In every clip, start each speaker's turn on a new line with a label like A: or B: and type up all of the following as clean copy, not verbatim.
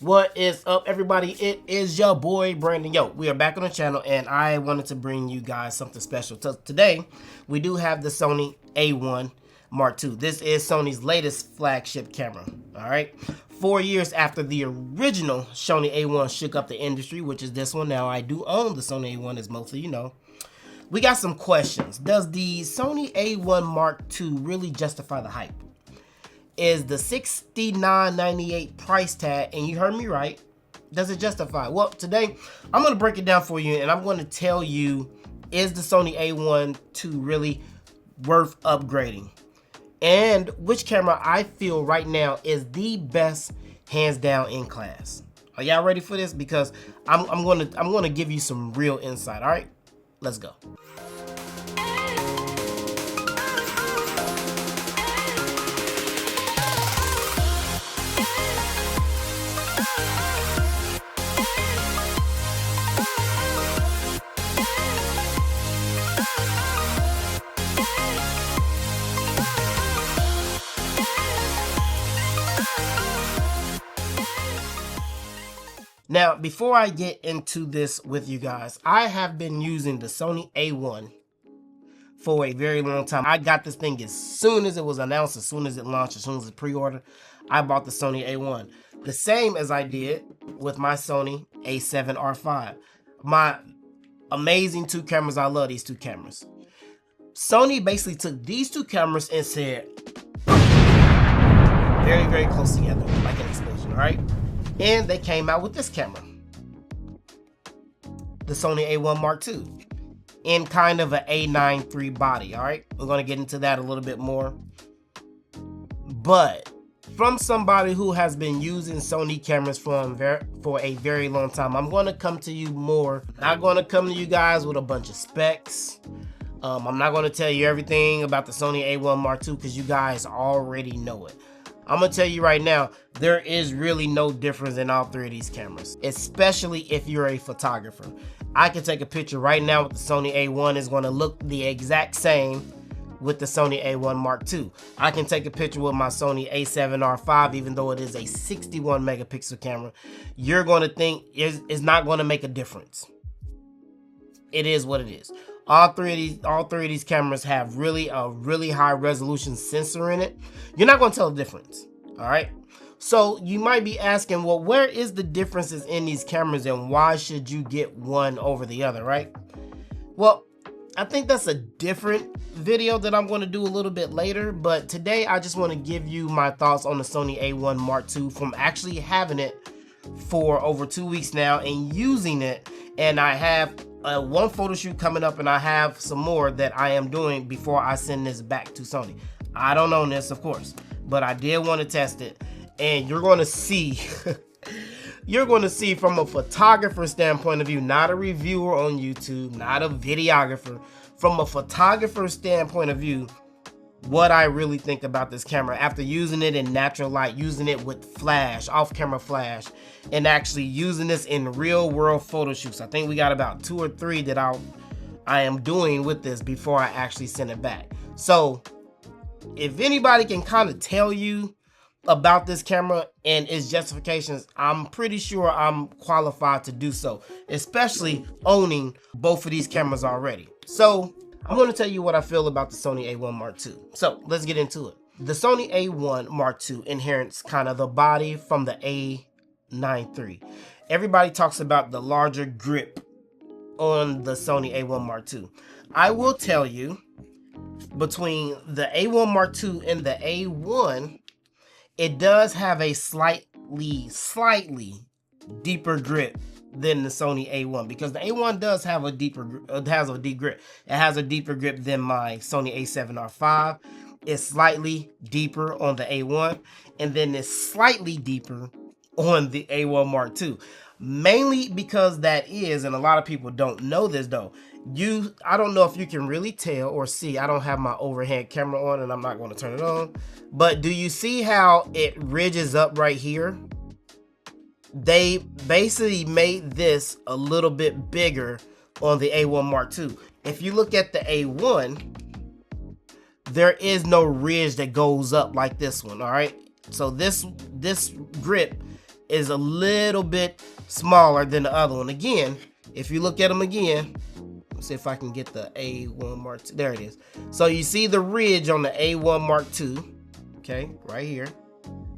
A: What is up, everybody? It is your boy Brandon. Yo, we are back on the channel, and I wanted to bring you guys something special. Today, we do have the Sony A7R Mark II. This is Sony's latest flagship camera. All right, 4 years after the original Sony A7R shook up the industry, which is this one. Now, I do own the Sony A7R, as most of you know. We got some questions. Does the Sony A7R Mark II really justify the hype? Is the $69.98 price tag, and you heard me right, does it justify? Well, today I'm going to break it down for you, and I'm going to tell you, is the Sony A7R II really worth upgrading? And which camera I feel right now is the best, hands down, in class. Are y'all ready for this? Because I'm going to give you some real insight. All right, let's go. Now, before I get into this with you guys, I have been using the Sony A7R for a very long time. I got this thing as soon as it was announced, as soon as it launched, as soon as it pre-ordered. I bought the Sony A7R. The same as I did with my Sony A7R V. My amazing two cameras. I love these two cameras. Sony basically took these two cameras and said, very, very close together, like an explosion, all right? And they came out with this camera, the Sony A7R Mark II, in kind of an A9 III body, all right? We're gonna get into that a little bit more. But from somebody who has been using Sony cameras for a very long time, I'm gonna come to you more. I'm not gonna come to you guys with a bunch of specs. I'm not gonna tell you everything about the Sony A7R Mark II because you guys already know it. I'm gonna tell you right now, there is really no difference in all three of these cameras, especially if you're a photographer. I can take a picture right now with the Sony A7R. It's gonna look the exact same with the Sony A7R Mark II. I can take a picture with my Sony A7R V, even though it is a 61 megapixel camera. You're gonna think it's not gonna make a difference. It is what it is. All three of these cameras have a really high resolution sensor in it. You're not going to tell the difference, all right? So you might be asking, well, where is the differences in these cameras and why should you get one over the other, right? Well, I think that's a different video that I'm going to do a little bit later, but today I just want to give you my thoughts on the Sony A7R Mark II from actually having it for over 2 weeks now and using it, and I have one photo shoot coming up, and I have some more that I am doing before I send this back to Sony. I don't own this, of course, but I did want to test it, and you're going to see you're going to see from a photographer standpoint of view, not a reviewer on YouTube, not a videographer, from a photographer standpoint of view, what I really think about this camera after using it in natural light, using it with flash, off-camera flash, and actually using this in real-world photo shoots. I think we got about 2 or 3 that I am doing with this before I actually send it back. So if anybody can kind of tell you about this camera and its justifications, I'm pretty sure I'm qualified to do so, especially owning both of these cameras already. So I'm going to tell you what I feel about the Sony A7R Mark II. So let's get into it. The Sony A7R Mark II inherits kind of the body from the A9 III. Everybody talks about the larger grip on the Sony A7R Mark II. I will tell you, between the A7R Mark II and the A7R, it does have a slightly deeper grip than the Sony A7R, because the A7R does have a deep grip. It has a deeper grip than my Sony A7R V. It's slightly deeper on the A7R, and then it's slightly deeper on the A7R Mark II. Mainly because that is, and a lot of people don't know this though, I don't know if you can really tell or see, I don't have my overhead camera on and I'm not going to turn it on, but do you see how it ridges up right here? They basically made this a little bit bigger on the A7R Mark II. If you look at the A7R, there is no ridge that goes up like this one, all right? So this grip is a little bit smaller than the other one. Again, if you look at them again, let's see if I can get the A1 Mark II. There it is. So you see the ridge on the A1 Mark II, okay, right here.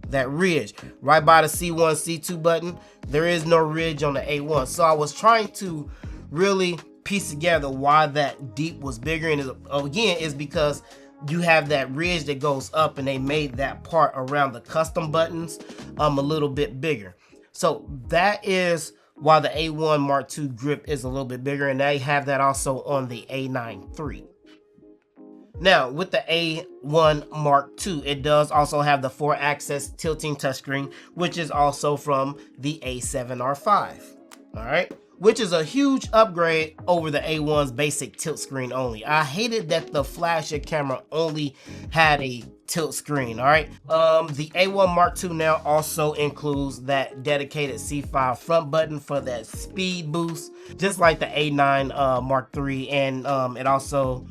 A: That ridge right by the C1, C2 button. There is no ridge on the A1. So I was trying to really piece together why that deep was bigger, and again is because you have that ridge that goes up, and they made that part around the custom buttons a little bit bigger. So that is why the A1 Mark II grip is a little bit bigger, and they have that also on the A9 III. Now with the A1 Mark II, it does also have the 4-axis tilting touchscreen, which is also from the A7R V. All right, which is a huge upgrade over the A1's basic tilt screen only. I hated that the flagship camera only had a tilt screen. All right, the A1 Mark II now also includes that dedicated C5 front button for that speed boost, just like the A9 Mark III, and it also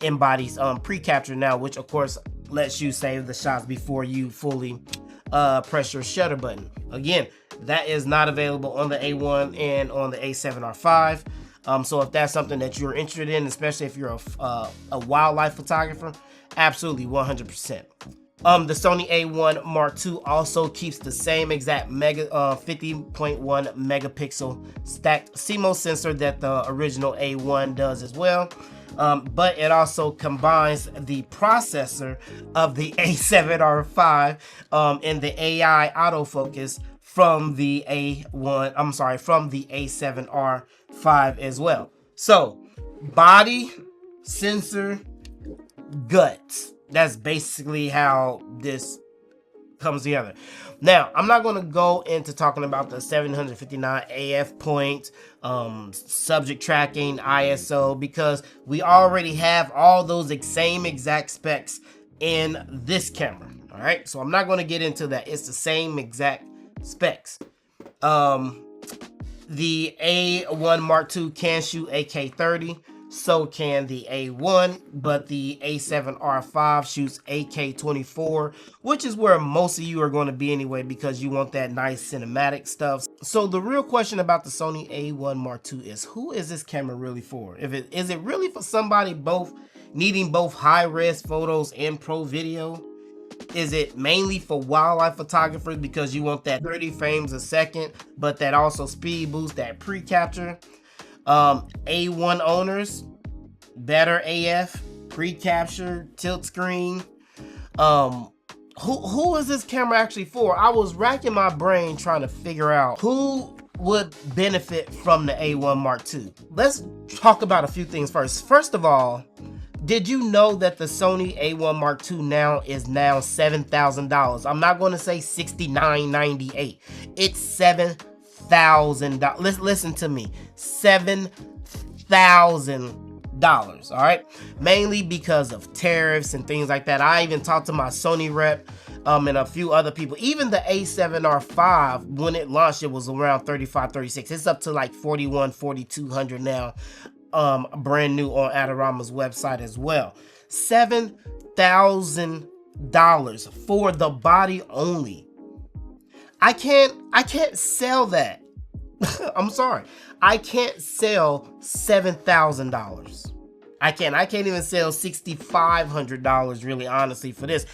A: embodies pre-capture now, which of course lets you save the shots before you fully press your shutter button. Again, that is not available on the A1 and on the A7R V. So if that's something that you're interested in, especially if you're a wildlife photographer, absolutely 100%. The Sony A1 Mark II also keeps the same exact 50.1 megapixel stacked CMOS sensor that the original A1 does as well. But it also combines the processor of the A7R V and the AI autofocus from the from the A7R V as well. So body, sensor, guts. That's basically how this comes together. Now, I'm not going to go into talking about the 759 AF point, subject tracking, ISO, because we already have all those same exact specs in this camera. All right, so I'm not going to get into that. It's the same exact specs. The A1 Mark II can shoot 8K30. So can the A1, but the A7R V shoots 8K24, which is where most of you are going to be anyway, because you want that nice cinematic stuff. So the real question about the Sony A1 Mark II is, who is this camera really for? Is it really for somebody needing both high-res photos and pro video? Is it mainly for wildlife photographers because you want that 30 frames a second, but that also speed boost, that pre-capture? A1 owners, better AF, pre-capture, tilt screen. Who is this camera actually for? I was racking my brain trying to figure out who would benefit from the A1 Mark II. Let's talk about a few things first. First of all, did you know that the Sony A1 Mark II is now $7,000? I'm not going to say $69.98. It's $7,000. Listen to me, $7,000. All right, mainly because of tariffs and things like that. I even talked to my Sony rep and a few other people. Even the A7R V, when it launched, it was around 35, 36. It's up to like 41, 4,200 now, brand new on Adorama's website as well. $7,000 for the body only. I can't sell that. I'm sorry. I can't sell $7,000. I can't even sell $6,500 really, honestly, for this.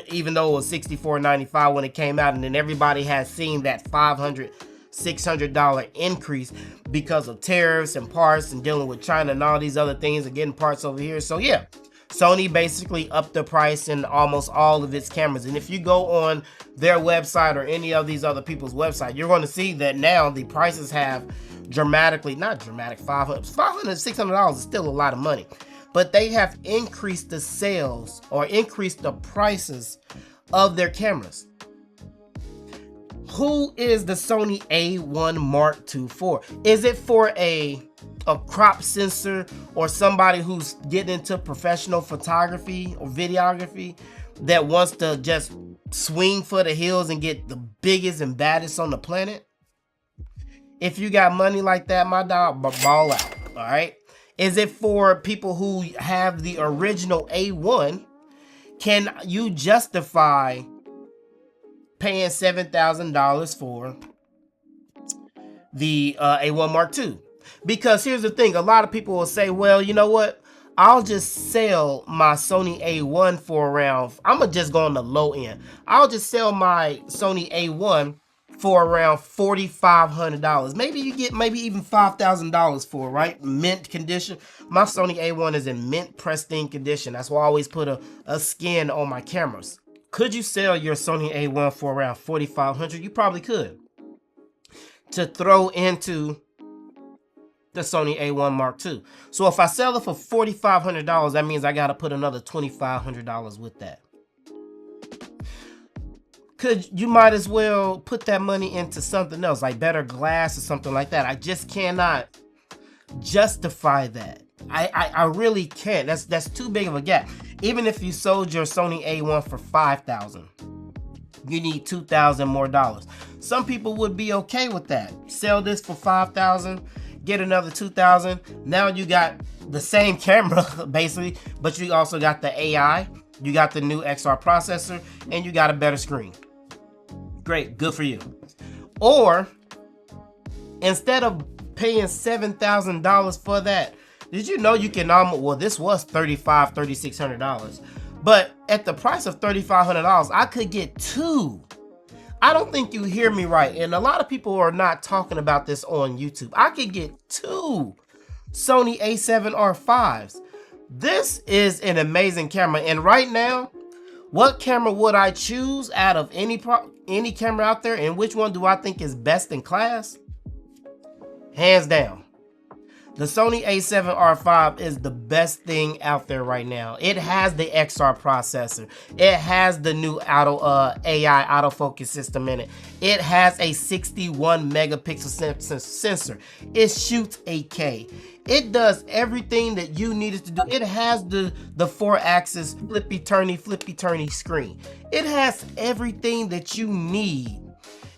A: Even though it was $64.95 when it came out, and then everybody has seen that $500, $600 increase because of tariffs and parts and dealing with China and all these other things and getting parts over here. So yeah, Sony basically upped the price in almost all of its cameras. And if you go on their website or any of these other people's website, you're going to see that now the prices have $500, $600 is still a lot of money. But they have increased the sales or increased the prices of their cameras. Who is the Sony A1 Mark II for? Is it for a crop sensor or somebody who's getting into professional photography or videography that wants to just swing for the hills and get the biggest and baddest on the planet? If you got money like that, my dog, ball out. All right. Is it for people who have the original A1? Can you justify paying $7,000 for the A1 Mark II. Because here's the thing, a lot of people will say, well, you know what? I'll just sell my Sony A1 for around, I'm gonna just go on the low end. I'll just sell my Sony A1 for around $4,500. Maybe you get maybe even $5,000 for it, right? Mint condition. My Sony A1 is in mint pristine condition. That's why I always put a skin on my cameras. Could you sell your Sony A1 for around $4,500? You probably could. To throw into the Sony A1 Mark II. So if I sell it for $4,500, that means I got to put another $2,500 with that. You might as well put that money into something else, like better glass or something like that. I just cannot justify that. I really can't. That's too big of a gap. Even if you sold your Sony A1 for $5,000, you need $2,000 more dollars. Some people would be okay with that. Sell this for $5,000, get another $2,000. Now you got the same camera basically, but you also got the AI, you got the new XR processor, and you got a better screen. Great, good for you. Or instead of paying $7,000 for that, did you know you can almost, well, this was $3,600, but at the price of $3,500, I could get two. I don't think you hear me right, and a lot of people are not talking about this on YouTube. I could get two Sony A7R Vs. This is an amazing camera, and right now, what camera would I choose out of any camera out there, and which one do I think is best in class? Hands down, the Sony A7R V is the best thing out there right now. It has the XR processor. It has the new AI autofocus system in it. It has a 61 megapixel sensor. It shoots 8K. It does everything that you need it to do. It has the 4-axis flippy-turny screen. It has everything that you need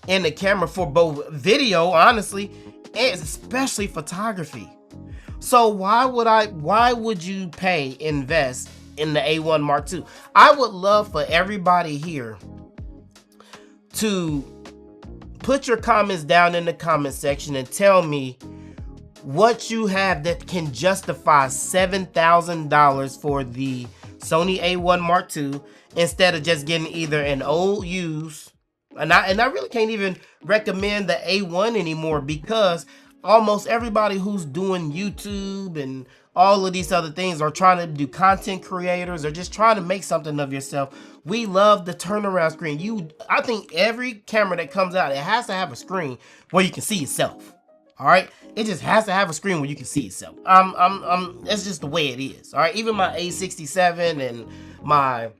A: in the camera for both video, honestly, and especially photography. So why would you invest in the A1 Mark II? I would love for everybody here to put your comments down in the comment section and tell me what you have that can justify $7,000 for the Sony A1 Mark II instead of just getting either an old used, and I really can't even recommend the A1 anymore, because almost everybody who's doing YouTube and all of these other things are trying to do content creators or just trying to make something of yourself. We love the turnaround screen. I think every camera that comes out, it has to have a screen where you can see yourself. All right, it just has to have a screen where you can see yourself. That's just the way it is. All right, even my A67 and my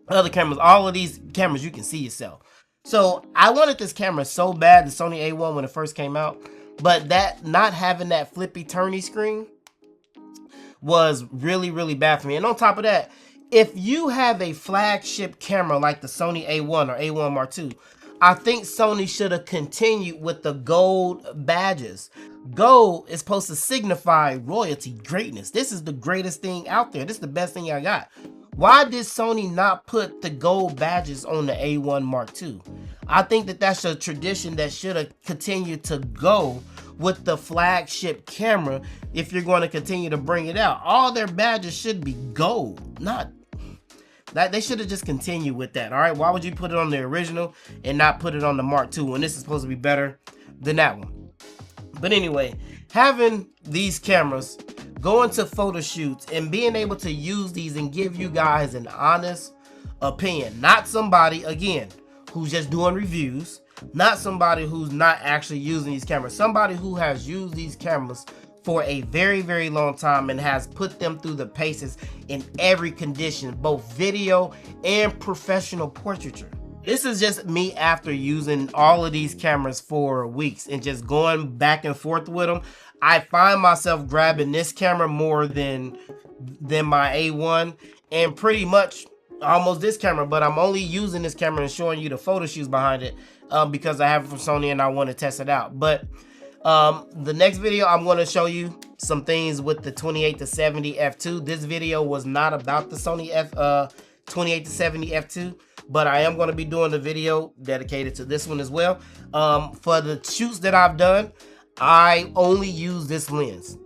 A: other cameras, all of these cameras, you can see yourself. So I wanted this camera so bad, the Sony A1, when it first came out, but that not having that flippy turny screen was really, really bad for me. And on top of that, if you have a flagship camera like the Sony A1 or A1 Mark II, I think Sony should have continued with the gold badges. Gold is supposed to signify royalty, greatness. This is the greatest thing out there. This is the best thing I got. Why did Sony not put the gold badges on the A1 Mark II? I think that that's a tradition that should have continued to go with the flagship camera if you're going to continue to bring it out. All their badges should be gold, not that. They should have just continued with that. All right, why would you put it on the original and not put it on the Mark II when this is supposed to be better than that one? But anyway, having these cameras, going to photo shoots and being able to use these and give you guys an honest opinion, not somebody, again, who's just doing reviews, not somebody who's not actually using these cameras, somebody who has used these cameras for a very, very long time and has put them through the paces in every condition, both video and professional portraiture. This is just me after using all of these cameras for weeks and just going back and forth with them. I find myself grabbing this camera more than my A1, and pretty much almost this camera, but I'm only using this camera and showing you the photo shoots behind it because I have it from Sony and I want to test it out. But the next video, I'm going to show you some things with the 28-70 f2. This video was not about the Sony 28-70 f2. but I am going to be doing a video dedicated to this one as well. For the shoots that I've done, I only use this lens.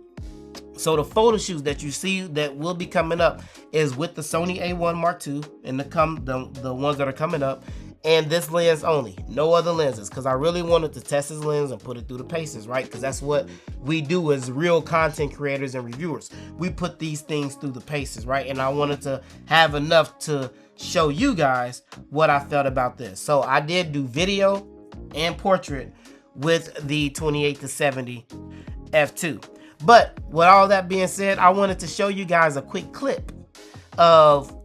A: So the photo shoots that you see that will be coming up is with the Sony A1 Mark II and the ones that are coming up, and this lens only, no other lenses, because I really wanted to test this lens and put it through the paces, right? Because that's what we do as real content creators and reviewers. We put these things through the paces, right? And I wanted to have enough to show you guys what I felt about this. So I did do video and portrait with the 28-70 f2. But with all that being said, I wanted to show you guys a quick clip of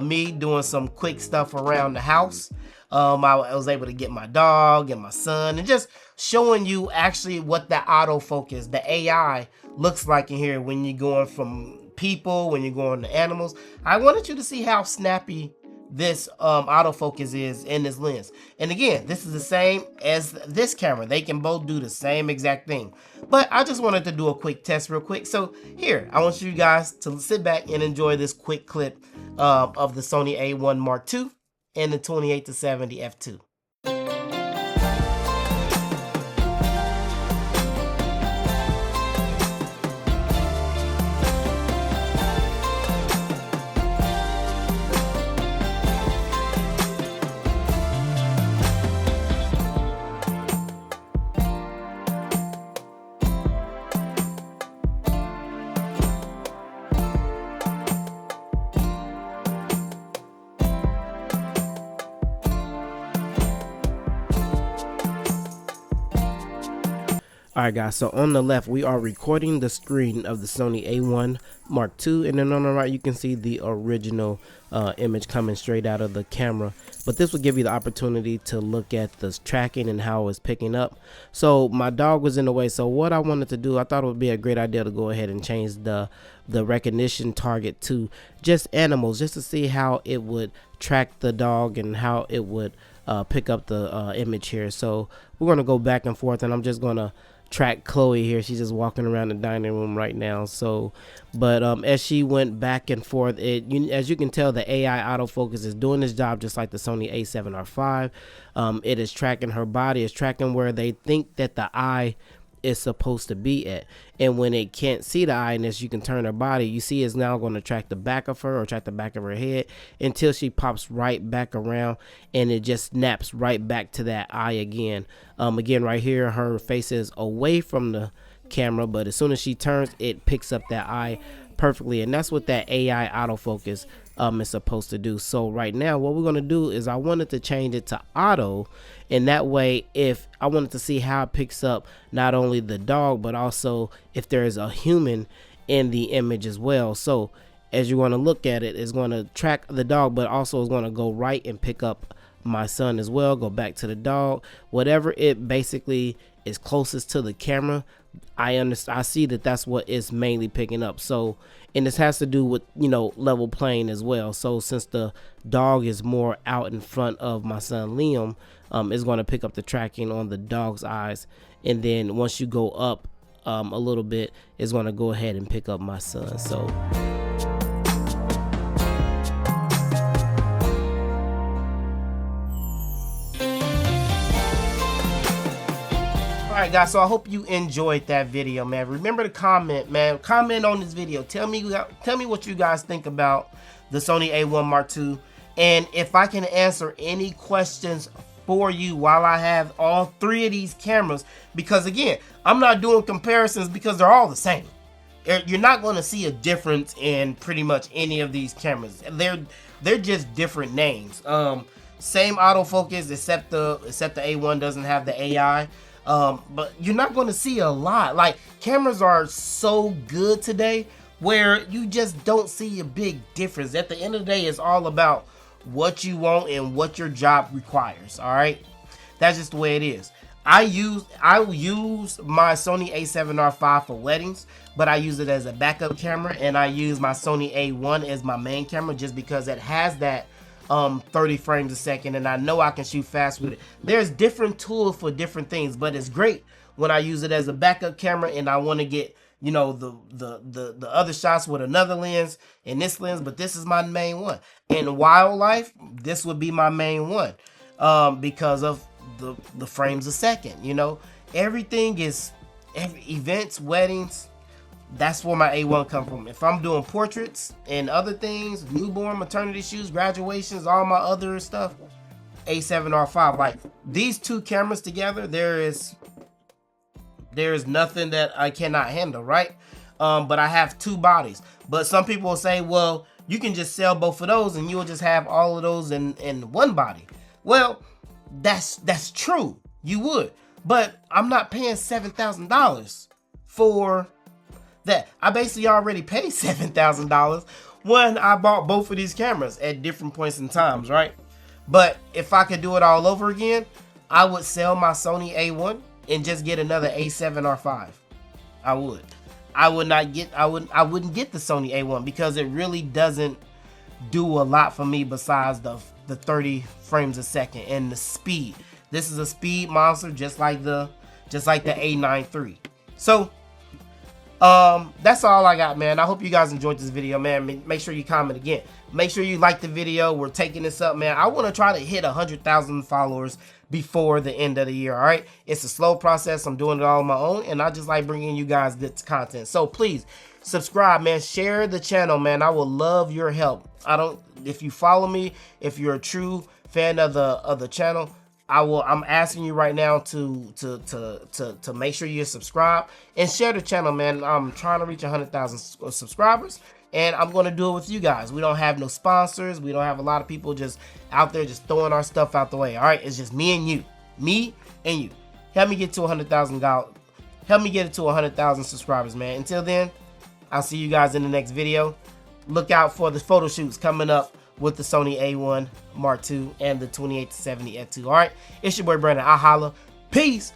A: me doing some quick stuff around the house. I was able to get my dog and my son, and just showing you actually what the autofocus, the AI, looks like in here when you're going from people, when you're going to animals. I wanted you to see how snappy this autofocus is in this lens. And again, this is the same as this camera. They can both do the same exact thing. But I just wanted to do a quick test real quick. So here, I want you guys to sit back and enjoy this quick clip of the Sony A1 Mark II and the 28-70 f2. Alright guys, so on the left we are recording the screen of the Sony A1 Mark II, and then on the right you can see the original image coming straight out of the camera. But this will give you the opportunity to look at the tracking and how it's picking up. So my dog was in the way, so what I wanted to do, I thought it would be a great idea to go ahead and change the recognition target to just animals, just to see how it would track the dog and how it would pick up the image here. So we're going to go back and forth, and I'm just going to track Chloe here. She's just walking around the dining room right now. So but as she went back and forth, as you can tell, the AI autofocus is doing this job just like the Sony A7R V. It is tracking her body, it's tracking where they think that the eye is supposed to be at, and when it can't see the eye, and as you can turn her body, you see it's now going to track the back of her, or track the back of her head, until she pops right back around, and it just snaps right back to that eye again. Again, right here her face is away from the camera, but as soon as she turns, it picks up that eye perfectly, and that's what that AI autofocus is supposed to do. So right now what we're going to do is I wanted to change it to auto, and that way if I wanted to see how it picks up not only the dog but also if there is a human in the image as well. So as you want to look at it, it's going to track the dog, but also is going to go right and pick up my son as well, go back to the dog, whatever it basically is closest to the camera. I see that that's what it's mainly picking up. So, and this has to do with, you know, level playing as well. So since the dog is more out in front of my son Liam, it's going to pick up the tracking on the dog's eyes, and then once you go up a little bit, it's going to go ahead and pick up my son. So alright guys, so I hope you enjoyed that video, man. Remember to comment, man. Comment on this video. Tell me what you guys think about the Sony A1 Mark II, and if I can answer any questions for you while I have all three of these cameras, because again, I'm not doing comparisons because they're all the same. You're not going to see a difference in pretty much any of these cameras. They're just different names. Same autofocus, except the A1 doesn't have the AI. But you're not going to see a lot. Like, cameras are so good today where you just don't see a big difference. At the end of the day, it's all about what you want and what your job requires. All right, that's just the way it is. I use my Sony A7R V for weddings, but I use it as a backup camera, and I use my Sony A1 as my main camera just because it has that 30 frames a second, and I know I can shoot fast with it. There's different tools for different things, but it's great when I use it as a backup camera and I want to get you know, the other shots with another lens and this lens, but this is my main one. In wildlife, this would be my main one, because of the frames a second. You know, everything is events, weddings. That's where my A1 come from. If I'm doing portraits and other things, newborn, maternity shoots, graduations, all my other stuff, A7R V. Like these two cameras together, there is nothing that I cannot handle, right? But I have two bodies. But some people will say, well, you can just sell both of those and you'll just have all of those in one body. Well, that's true. You would. But I'm not paying $7,000 for that. I basically already paid $7,000 when I bought both of these cameras at different points in times, right? But if I could do it all over again, I would sell my Sony A1 and just get another A7R V. I would. I wouldn't get the Sony A1 because it really doesn't do a lot for me besides the 30 frames a second and the speed. This is a speed monster, just like the A9 III. So that's all I got, man. I hope you guys enjoyed this video, man. Make sure you comment again. Make sure you like the video. We're taking this up, man. I want to try to hit 100,000 followers before the end of the year. All right, it's a slow process. I'm doing it all on my own, and I just like bringing you guys good content. So please subscribe, man. Share the channel, man. I will love your help. If you follow me, if you're a true fan of the channel, I'm asking you right now to make sure you subscribe and share the channel, man. I'm trying to reach 100,000 subscribers, and I'm going to do it with you guys. We don't have no sponsors. We don't have a lot of people just out there just throwing our stuff out the way. All right, it's just me and you. Me and you. Help me get to 100,000. Help me get it to 100,000 subscribers, man. Until then, I'll see you guys in the next video. Look out for the photo shoots coming up with the Sony A1 Mark II and the 28-70 f2. All right, it's your boy Brandon. I holla. Peace.